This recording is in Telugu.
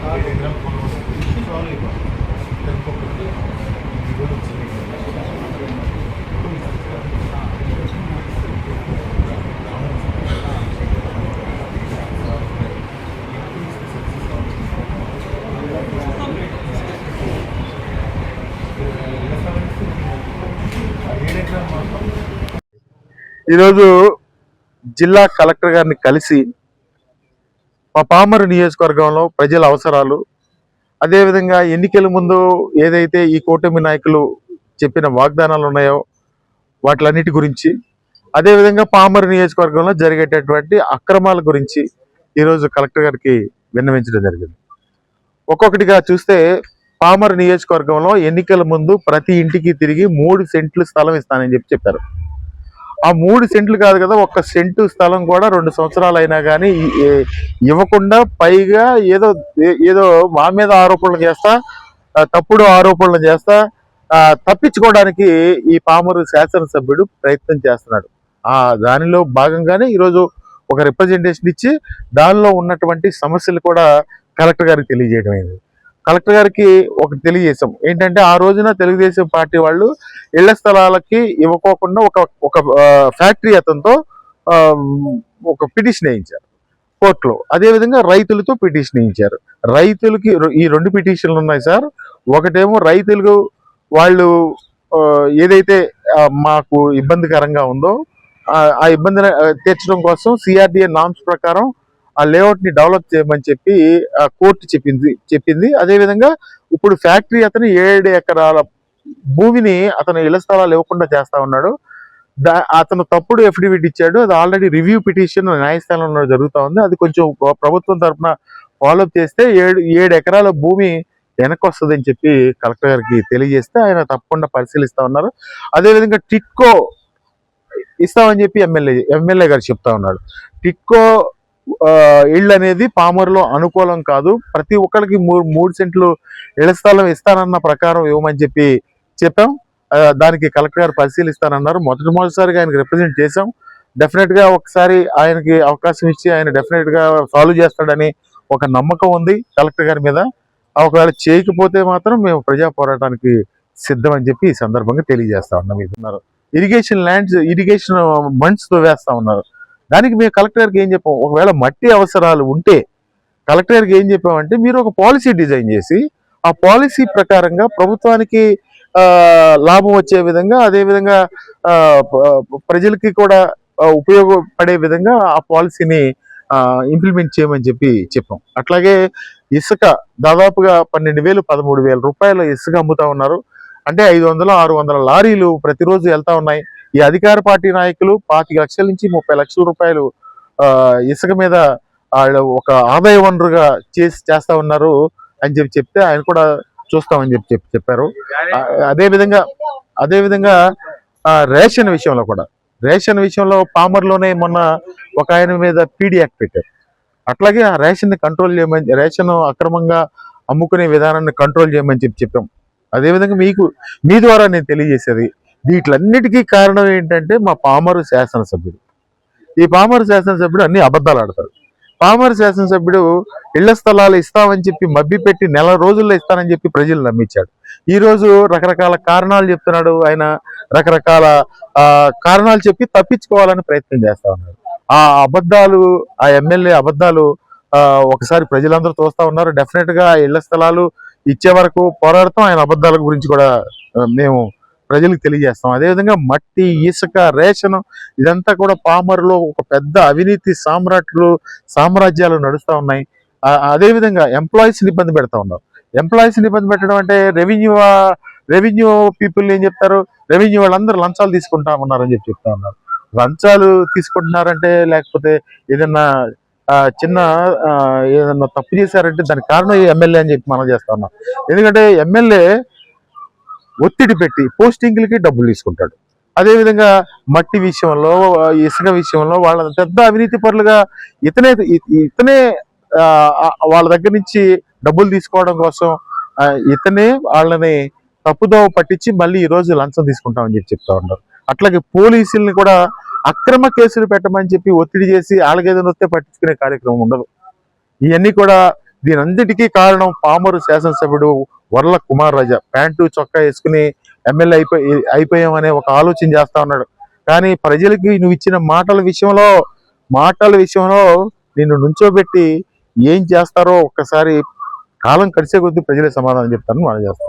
ఈరోజు జిల్లా కలెక్టర్ గారిని కలిసి మా పామరు నియోజకవర్గంలో ప్రజల అవసరాలు, అదేవిధంగా ఎన్నికల ముందు ఏదైతే ఈ కూటమి నాయకులు చెప్పిన వాగ్దానాలు ఉన్నాయో వాటిలన్నిటి గురించి, అదేవిధంగా పామరు నియోజకవర్గంలో జరిగేటటువంటి అక్రమాల గురించి ఈరోజు కలెక్టర్ గారికి విన్నవించడం జరిగింది. ఒక్కొక్కటిగా చూస్తే పామరు నియోజకవర్గంలో ఎన్నికల ముందు ప్రతి ఇంటికి తిరిగి 3 సెంట్లు స్థలం ఇస్తానని చెప్పారు. ఆ 3 సెంట్లు కాదు కదా, 1 సెంటు స్థలం కూడా 2 సంవత్సరాలు అయినా కానీ ఇవ్వకుండా పైగా ఏదో మా మీద ఆరోపణలు చేస్తా, తప్పుడు ఆరోపణలు చేస్తా తప్పించుకోవడానికి ఈ పామరు శాసనసభ్యుడు ప్రయత్నం చేస్తున్నాడు. దానిలో భాగంగానే ఈరోజు ఒక రిప్రజెంటేషన్ ఇచ్చి దానిలో ఉన్నటువంటి సమస్యలు కూడా కలెక్టర్ గారికి తెలియజేయడం అయింది. కలెక్టర్ గారికి ఒకటి తెలియజేశాం ఏంటంటే, ఆ రోజున తెలుగుదేశం పార్టీ వాళ్ళు ఇళ్ల స్థలాలకి ఇవ్వకోకుండా ఒక ఫ్యాక్టరీ అతనితో ఒక పిటిషన్ వేయించారు కోర్టులో. అదేవిధంగా రైతులతో పిటిషన్ వేయించారు. రైతులకి ఈ 2 పిటిషన్లు ఉన్నాయి సార్. ఒకటేమో రైతులు వాళ్ళు ఏదైతే మాకు ఇబ్బందికరంగా ఉందో ఆ ఇబ్బందిని తీర్చడం కోసం సిఆర్డిఏ నామ్స్ ప్రకారం ఆ లేఅవుట్ ని డెవలప్ చేయమని చెప్పి కోర్టు చెప్పింది. అదేవిధంగా ఇప్పుడు ఫ్యాక్టరీ అతను 7 ఎకరాల భూమిని అతను ఇళ్ల స్థలాలు ఇవ్వకుండా చేస్తా ఉన్నాడు. అతను తప్పుడు ఎఫిడవిట్ ఇచ్చాడు. అది ఆల్రెడీ రివ్యూ పిటిషన్ న్యాయస్థానంలో జరుగుతూ ఉంది. అది కొంచెం ప్రభుత్వం తరఫున ఫాలోఅప్ చేస్తే 7 ఎకరాల భూమి వెనక్కి వస్తుందని చెప్పి కలెక్టర్ గారికి తెలియజేస్తే ఆయన తప్పకుండా పరిశీలిస్తా ఉన్నారు. అదేవిధంగా టిట్కో ఇస్తామని చెప్పి ఎమ్మెల్యే గారు చెప్తా ఉన్నాడు. టిట్కో ఇళ్ళు అనేది పామరులో అనుకూలం కాదు. ప్రతి ఒక్కరికి 3 సెంట్లు ఇళ్ల స్థలం ఇస్తానన్న ప్రకారం ఇవ్వమని చెప్పాం. దానికి కలెక్టర్ గారు పరిశీలిస్తానన్నారు. మొదటిసారిగా ఆయనకి రిప్రజెంట్ చేశాం. డెఫినెట్ గా ఒకసారి ఆయనకి అవకాశం ఇచ్చి ఆయన డెఫినెట్ గా సాల్వ్ చేస్తాడని ఒక నమ్మకం ఉంది కలెక్టర్ గారి మీద. ఒకవేళ చేయకపోతే మాత్రం మేము ప్రజా పోరాటానికి సిద్ధం అని చెప్పి ఈ సందర్భంగా తెలియజేస్తా ఉన్నాం. ఇస్తున్నారు ఇరిగేషన్ బండ్స్ తో వేస్తా ఉన్నారు. దానికి మేము కలెక్టర్ గారికి ఏం చెప్పాం, ఒకవేళ మట్టి అవసరాలు ఉంటే కలెక్టర్ గారికి ఏం చెప్పామంటే, మీరు ఒక పాలసీ డిజైన్ చేసి ఆ పాలసీ ప్రకారంగా ప్రభుత్వానికి లాభం వచ్చే విధంగా, అదేవిధంగా ప్రజలకి కూడా ఉపయోగపడే విధంగా ఆ పాలసీని ఇంప్లిమెంట్ చేయమని చెప్పాం. అట్లాగే ఇసుక దాదాపుగా 12,000 13,000 రూపాయల ఇసుక అమ్ముతా ఉన్నారు. అంటే 500-600 లారీలు ప్రతిరోజు వెళ్తా ఉన్నాయి. ఈ అధికార పార్టీ నాయకులు 25 లక్షల నుంచి 30 లక్షల రూపాయలు ఇసుక మీద ఒక ఆదాయ వనరుగా చేస్తా ఉన్నారు అని చెప్తే ఆయన కూడా చూస్తామని చెప్పారు. అదేవిధంగా రేషన్ విషయంలో పామర్లోనే మొన్న ఒక ఆయన మీద పీడీ యాక్ట్ పెట్టారు. అట్లాగే ఆ రేషన్ ని కంట్రోల్ చేయమని, రేషన్ అక్రమంగా అమ్ముకునే విధానాన్ని కంట్రోల్ చేయమని చెప్పాం. అదేవిధంగా మీ ద్వారా నేను తెలియజేసేది, వీటిలన్నిటికీ కారణం ఏంటంటే మా పామరు శాసనసభ్యుడు. ఈ పామరు శాసనసభ్యుడు అన్ని అబద్ధాలు ఆడతాడు. పామరు శాసనసభ్యుడు ఇళ్ల స్థలాలు ఇస్తామని చెప్పి మభ్యపెట్టి 4 రోజుల్లో ఇస్తానని చెప్పి ప్రజలు నమ్మించాడు. ఈ రోజు రకరకాల కారణాలు చెప్తున్నాడు. ఆయన రకరకాల కారణాలు చెప్పి తప్పించుకోవాలని ప్రయత్నం చేస్తా ఉన్నాడు. ఆ ఎమ్మెల్యే అబద్ధాలు ఒకసారి ప్రజలందరూ చూస్తా ఉన్నారు. డెఫినెట్ గా ఇళ్ల స్థలాలు ఇచ్చే వరకు పోరాడతాం. ఆయన అబద్ధాల గురించి కూడా మేము ప్రజలకు తెలియజేస్తాం. అదేవిధంగా మట్టి, ఇసుక, రేషన్ ఇదంతా కూడా పామరులో ఒక పెద్ద అవినీతి సామ్రాజ్యాలు నడుస్తూ ఉన్నాయి. అదేవిధంగా ఎంప్లాయీస్ని ఇబ్బంది పెడతా ఉన్నారు. ఎంప్లాయీస్ని ఇబ్బంది పెట్టడం అంటే రెవెన్యూ పీపుల్ ఏం చెప్తారు, రెవెన్యూ వాళ్ళందరూ లంచాలు తీసుకుంటా ఉన్నారని చెప్తా ఉన్నారు. లంచాలు తీసుకుంటున్నారంటే, లేకపోతే ఏదన్నా ఏదన్నా తప్పు చేశారంటే దానికి కారణం ఎమ్మెల్యే అని చెప్పి మనం చేస్తా ఉన్నాం. ఎందుకంటే ఎమ్మెల్యే ఒత్తిడి పెట్టి పోస్టింగ్లకి డబ్బులు తీసుకుంటాడు. అదేవిధంగా మట్టి విషయంలో, ఇసుక విషయంలో వాళ్ళ పెద్ద అవినీతి పరులుగా ఇతనే వాళ్ళ దగ్గర నుంచి డబ్బులు తీసుకోవడం కోసం ఇతనే వాళ్ళని తప్పుదోవ పట్టించి మళ్ళీ ఈ రోజు లంచం తీసుకుంటామని చెప్తా ఉన్నారు. అట్లాగే పోలీసుల్ని కూడా అక్రమ కేసులు పెట్టమని చెప్పి ఒత్తిడి చేసి వాళ్ళకేదైనా వస్తే పట్టించుకునే కార్యక్రమం ఉండదు. ఇవన్నీ కూడా దీనంతటికీ కారణం పామరు శాసనసభ్యుడు వర్ల కుమార్ రాజా ప్యాంటు చొక్కా వేసుకుని ఎమ్మెల్యే అయిపోయామనే ఒక ఆలోచన చేస్తా ఉన్నాడు. కానీ ప్రజలకి నువ్వు ఇచ్చిన మాటల విషయంలో నిన్ను నుంచోబెట్టి ఏం చేస్తారో ఒక్కసారి కాలం గడిచే కొద్దీ ప్రజలే సమాధానం చెప్తారని మనం చేస్తాం.